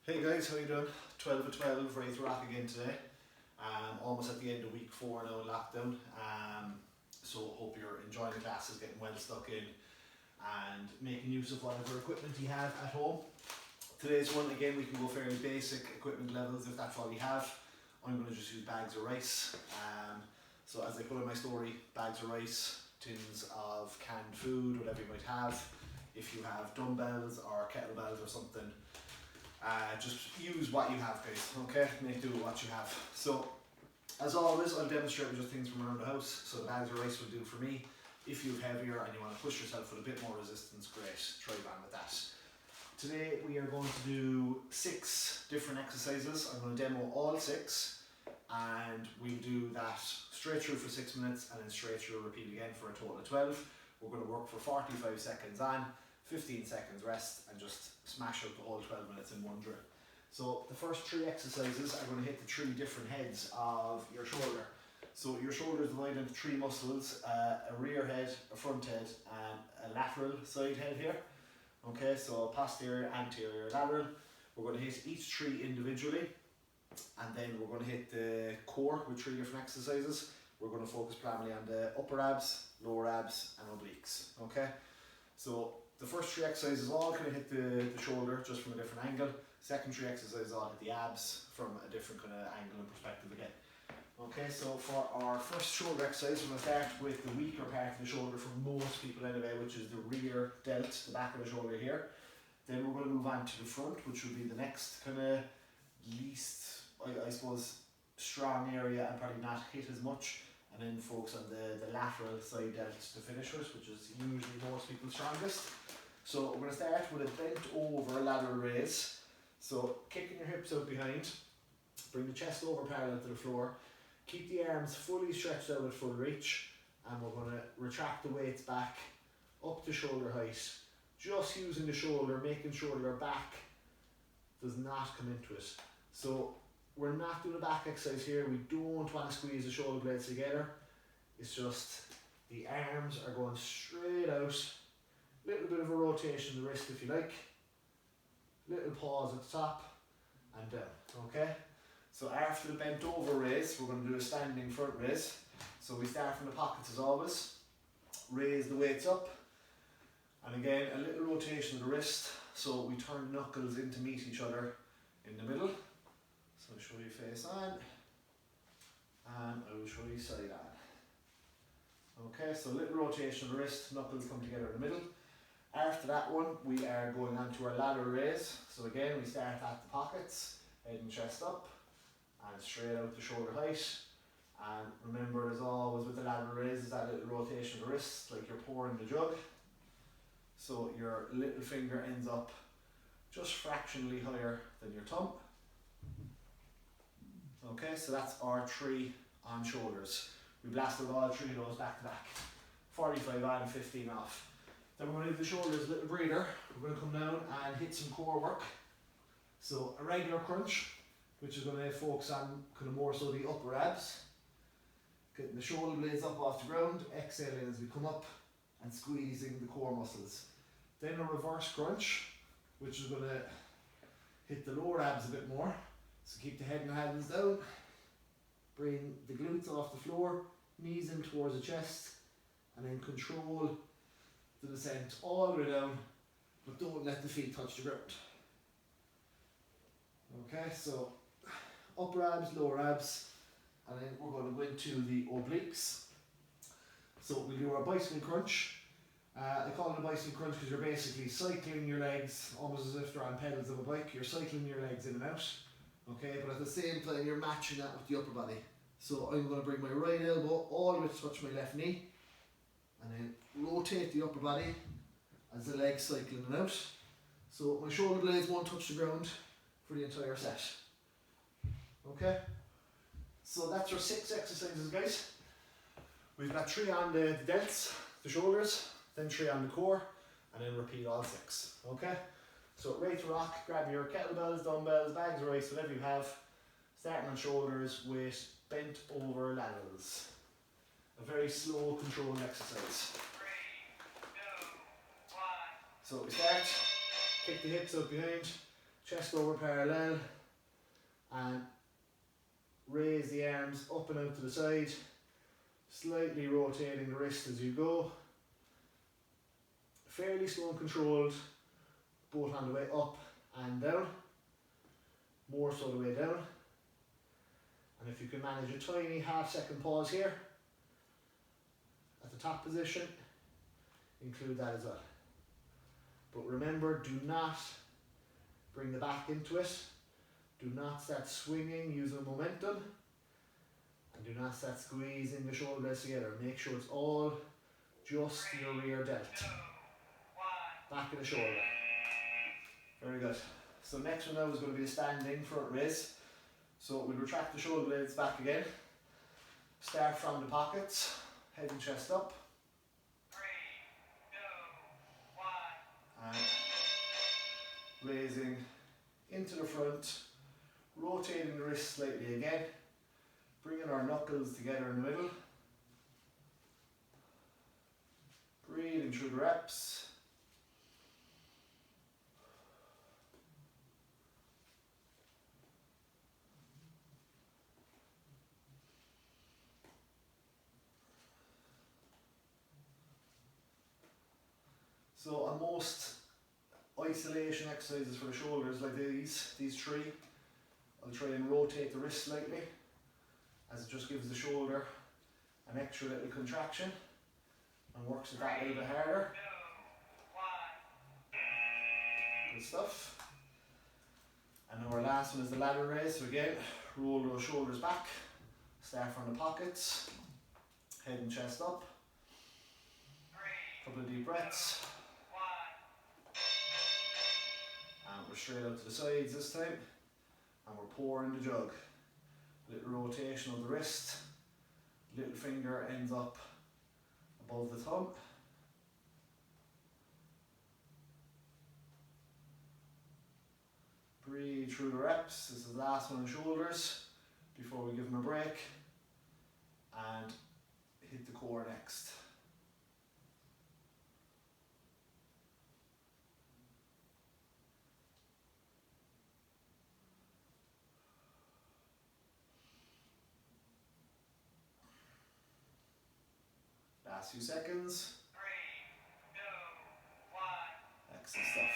Hey guys, how you doing? 12 to 12, ready to rock again today. Almost at the end of week 4 now in lockdown. So hope you're enjoying the classes, getting well stuck in and making use of whatever equipment you have at home. Today's one, again, we can go fairly basic equipment levels if that's all you have. I'm going to just use bags of rice. So as I put in my story, bags of rice, tins of canned food, whatever you might have. If you have dumbbells or kettlebells or something, just use what you have, guys, okay? Make do with what you have. So, as always, I'll demonstrate with just things from around the house. So the bags of rice will do for me. If you're heavier and you want to push yourself with a bit more resistance, great, try on with that. Today we are going to do 6 different exercises. I'm going to demo all 6 and we'll do that straight through for 6 minutes and then straight through repeat again for a total of 12. We're going to work for 45 seconds on, 15 seconds rest, and just smash out the whole 12 minutes in one drill. So the first 3 exercises are going to hit the 3 different heads of your shoulder. So your shoulder is divided into 3 muscles, a rear head, a front head, and a lateral side head here. Okay, so posterior, anterior, lateral. We're going to hit each 3 individually, and then we're going to hit the core with 3 different exercises. We're going to focus primarily on the upper abs, lower abs, and obliques. Okay, so the first 3 exercises all kind of hit the shoulder just from a different angle. Second 3 exercises all hit the abs from a different kind of angle and perspective again. Okay, so for our first shoulder exercise, we're going to start with the weaker part of the shoulder for most people anyway, which is the rear delt, the back of the shoulder here. Then we're going to move on to the front, which will be the next kind of least, I suppose, strong area and probably not hit as much. And then focus on the lateral side delt to finish with, which is usually most people's strongest. So we're going to start with a bent over lateral raise. So kicking your hips out behind, bring the chest over parallel to the floor, keep the arms fully stretched out at full reach, and we're going to retract the weights back up to shoulder height, just using the shoulder, making sure your back does not come into it. So we're not doing a back exercise here. We don't want to squeeze the shoulder blades together. It's just the arms are going straight out. Little bit of a rotation of the wrist if you like. Little pause at the top and down. Okay? So after the bent over raise, we're going to do a standing front raise. So we start from the pockets as always. Raise the weights up. And again, a little rotation of the wrist. So we turn knuckles in to meet each other in the middle. So I'll show you face on, and I will show you side on. Okay, so a little rotation of the wrist, knuckles come together in the middle. After that one, we are going on to our lateral raise. So again, we start at the pockets, head and chest up, and straight out to shoulder height. And remember, as always with the lateral raise, is that little rotation of the wrist, like you're pouring the jug. So your little finger ends up just fractionally higher than your thumb. Okay, so that's our 3 on shoulders. We blasted all 3 of those back to back. 45 on, 15 off. Then we're going to give the shoulders a little breather. We're going to come down and hit some core work. So a regular crunch, which is going to focus on kind of more so the upper abs. Getting the shoulder blades up off the ground, exhaling as we come up and squeezing the core muscles. Then a reverse crunch, which is going to hit the lower abs a bit more. So keep the head and hands down, bring the glutes off the floor, knees in towards the chest, and then control the descent all the way down, but don't let the feet touch the ground. Okay, so upper abs, lower abs, and then we're going to go into the obliques. So we do our bicycle crunch. I call it a bicycle crunch because you're basically cycling your legs almost as if they're on pedals of a bike. You're cycling your legs in and out. Okay, but at the same time you're matching that with the upper body. So I'm going to bring my right elbow all the way to touch my left knee, and then rotate the upper body as the legs cycle in and out. So my shoulder blades won't touch the ground for the entire set. Okay, so that's our 6 exercises, guys. We've got 3 on the delts, the shoulders, then 3 on the core, and then repeat all 6. Okay. So ready to rock, grab your kettlebells, dumbbells, bags of rice, whatever you have. Starting on shoulders with bent over laterals. A very slow, controlled exercise. 3, 2, 1. So we start, kick the hips out behind, chest over parallel, and raise the arms up and out to the side, slightly rotating the wrist as you go. Fairly slow and controlled, both on the way up and down, more so the way down. And if you can manage a tiny half-second pause here at the top position, include that as well. But remember, do not bring the back into it. Do not start swinging using momentum. And do not start squeezing the shoulders together. Make sure it's all just your rear delt. Back of the shoulder. Very good. So next one now is going to be a standing front raise. So we'll retract the shoulder blades back again. Start from the pockets, head and chest up. 3, 2, 1. And raising into the front, rotating the wrist slightly again, bringing our knuckles together in the middle. Breathing through the reps. So on most isolation exercises for the shoulders like these three, I'll try and rotate the wrist slightly, as it just gives the shoulder an extra little contraction and works it that little bit harder. Good stuff. And now our last one is the ladder raise. So again, roll those shoulders back, start from the pockets, head and chest up. Couple of deep breaths. And we're straight out to the sides this time, and we're pouring the jug. Little rotation of the wrist, little finger ends up above the thumb. Breathe through the reps. This is the last one on shoulders before we give them a break, and hit the core next. Last few seconds. 3, 2, 1. Excellent stuff.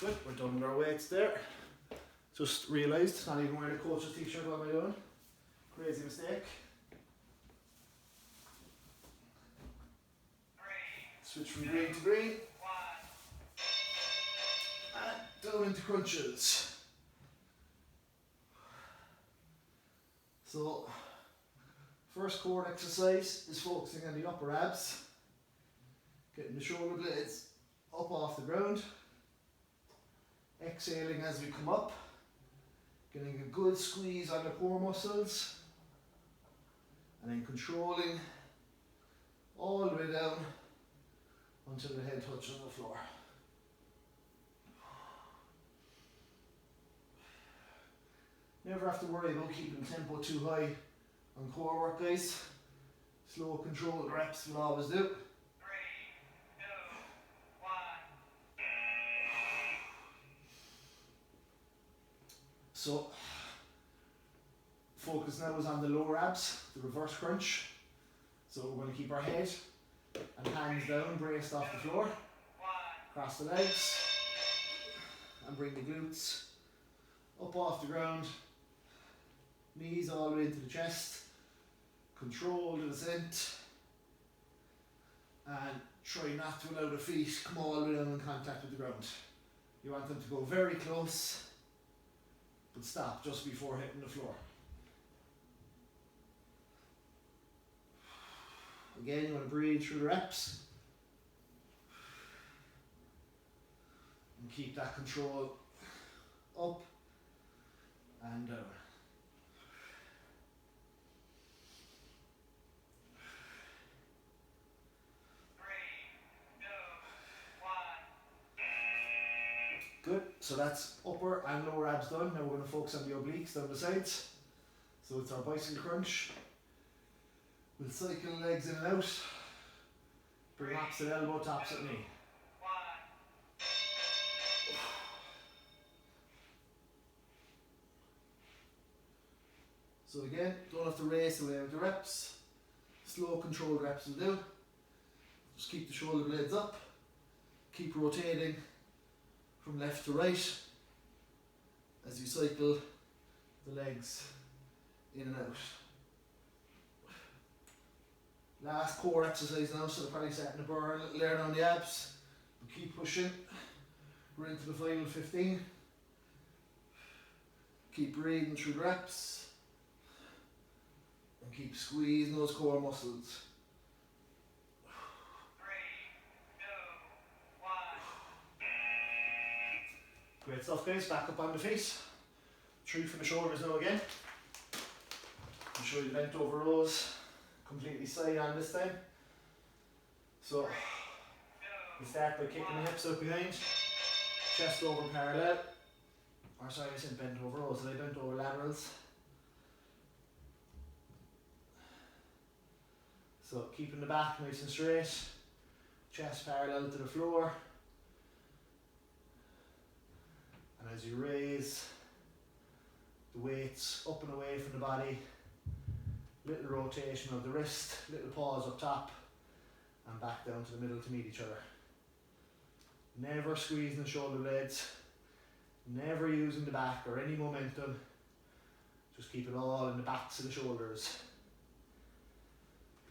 Good, we're done with our weights there. Just realised, not even wearing a coach's t-shirt, what am I doing? Crazy mistake. 3, switch from green to green. 1. And down into crunches. So, first core exercise is focusing on the upper abs, getting the shoulder blades up off the ground, exhaling as we come up, getting a good squeeze on the core muscles, and then controlling all the way down until the head touches the floor. Never have to worry about keeping tempo too high on core work, guys. Slow, controlled reps will always do. 3, 2, 1. So, focus now is on the lower abs, the reverse crunch. So we're going to keep our head and hands down, braced off the floor. Cross the legs and bring the glutes up off the ground. Knees all the way into the chest. Control the descent, and try not to allow the feet come all the way down in contact with the ground. You want them to go very close, but stop just before hitting the floor. Again, you want to breathe through the reps and keep that control up and down. Good, so that's upper and lower abs done. Now we're going to focus on the obliques down the sides. So it's our bicycle crunch. We'll cycle legs in and out. Bring opposite elbow to opposite knee. So again, don't have to race away with the reps. Slow controlled reps will do. Just keep the shoulder blades up. Keep rotating from left to right as you cycle the legs in and out. Last core exercise now, so they're probably starting to burn a little there on the abs. But keep pushing. We're into the final 15. Keep breathing through the reps. And keep squeezing those core muscles. 3, 2, 1. Great stuff, guys. Back up on the feet. 3 for the shoulders now again. I'll show you the bent over rows. Completely side on this time. So we start by kicking the hips out behind. Chest over parallel. Or sorry, I said bent over rows. Did I bent over laterals? So keeping the back nice and straight. Chest parallel to the floor. And as you raise the weights up and away from the body, little rotation of the wrist, little pause up top, and back down to the middle to meet each other. Never squeezing the shoulder blades, never using the back or any momentum. Just keep it all in the backs of the shoulders.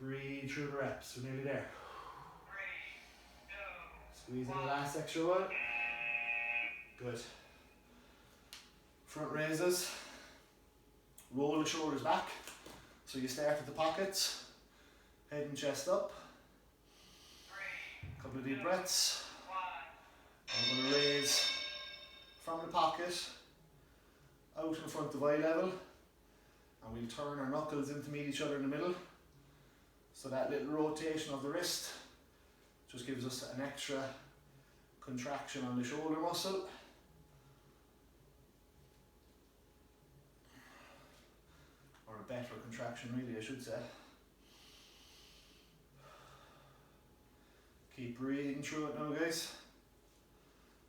Breathe through the reps, we're nearly there. 3, 2, Squeeze in the last extra one. Good. Front raises. Roll the shoulders back. So you start at the pockets, head and chest up. 3, Couple of deep breaths. 1. I'm going to raise from the pocket out in front of eye level, and we'll turn our knuckles in to meet each other in the middle. So that little rotation of the wrist just gives us an extra contraction on the shoulder muscle. Or a better contraction really, I should say. Keep breathing through it now, guys.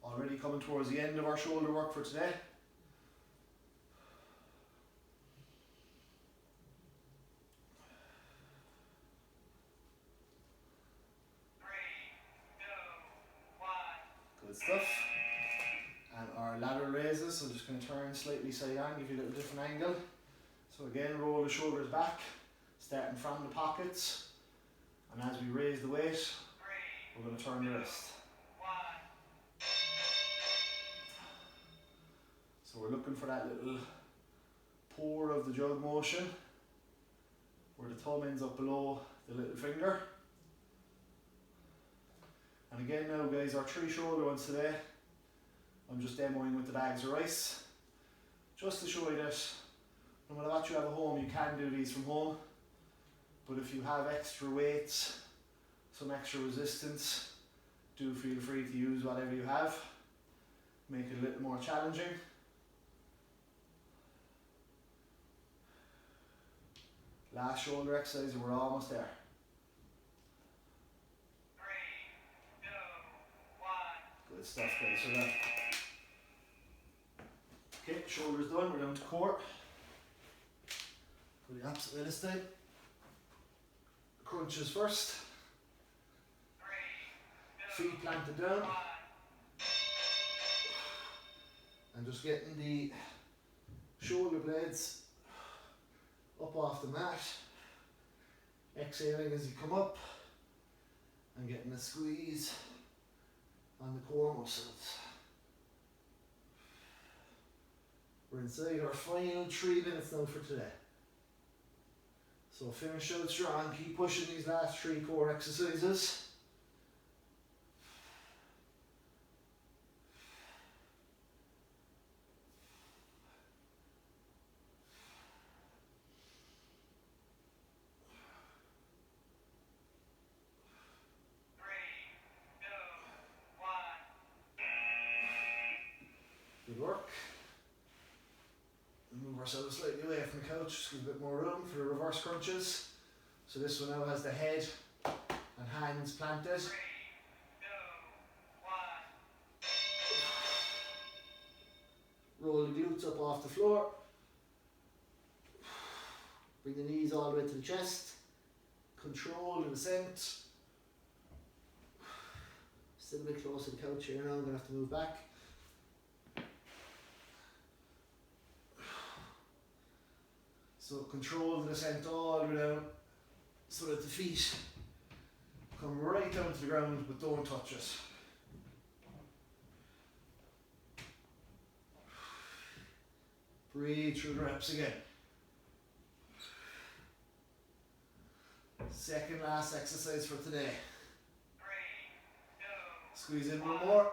Already coming towards the end of our shoulder work for today. Good stuff. And our lateral raises, so just going to turn slightly side on, give you a little different angle. So again, roll the shoulders back, starting from the pockets. And as we raise the weight, we're going to turn the wrist. So we're looking for that little pour of the jug motion, where the thumb ends up below the little finger. And again now guys, our 3 shoulder ones today, I'm just demoing with the bags of rice, just to show you that no matter what you have at home, you can do these from home. But if you have extra weights, some extra resistance, do feel free to use whatever you have. Make it a little more challenging. Last shoulder exercise and we're almost there. 3, 2, 1. Good stuff guys, so that. Okay, shoulders done, we're down to core. Go the opposite way this time. Crunches first. 3, 2, Feet planted down. 1. And just getting the shoulder blades up off the mat. Exhaling as you come up. And getting a squeeze on the core muscles. We're inside our final 3 minutes now for today. So finish out strong, keep pushing these last 3 core exercises. Good work. Move ourselves slightly away from the couch, just give a bit more room for the reverse crunches. So this one now has the head and hands planted. 3, 2, 1. Roll the glutes up off the floor. Bring the knees all the way to the chest. Control the descent. Still a bit close to the couch here now, I'm going to have to move back. So control the descent all the way down so that the feet come right down to the ground but don't touch it. Breathe through the reps again. Second last exercise for today. 3, 2, Squeeze in one more.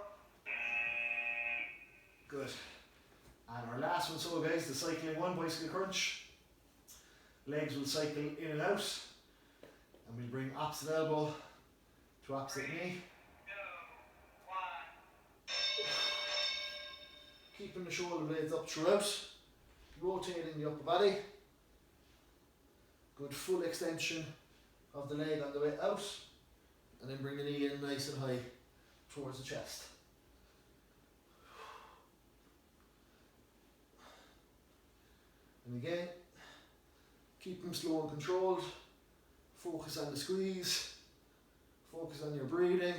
Good. And our last one, so guys, the cycling one, bicycle crunch. Legs will cycle in and out. And we'll bring opposite elbow to opposite knee. 2, 1. Keeping the shoulder blades up throughout. Rotating the upper body. Good full extension of the leg on the way out. And then bring the knee in nice and high towards the chest. And again, keep them slow and controlled. Focus on the squeeze. Focus on your breathing.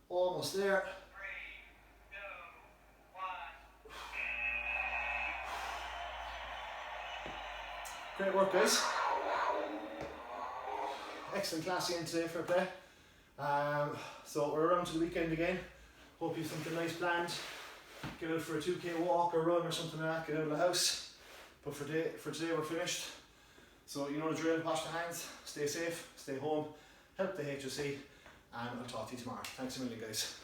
Almost there. 3, 2, 1. Great work, guys. Excellent class again today, fair play. So we're around to the weekend again. Hope you have something nice planned. Get out for a 2k walk or run or something like that. Get out of the house. But for today we're finished. So you know the drill. Wash the hands. Stay safe. Stay home. Help the HSE. And I'll talk to you tomorrow. Thanks a million, guys.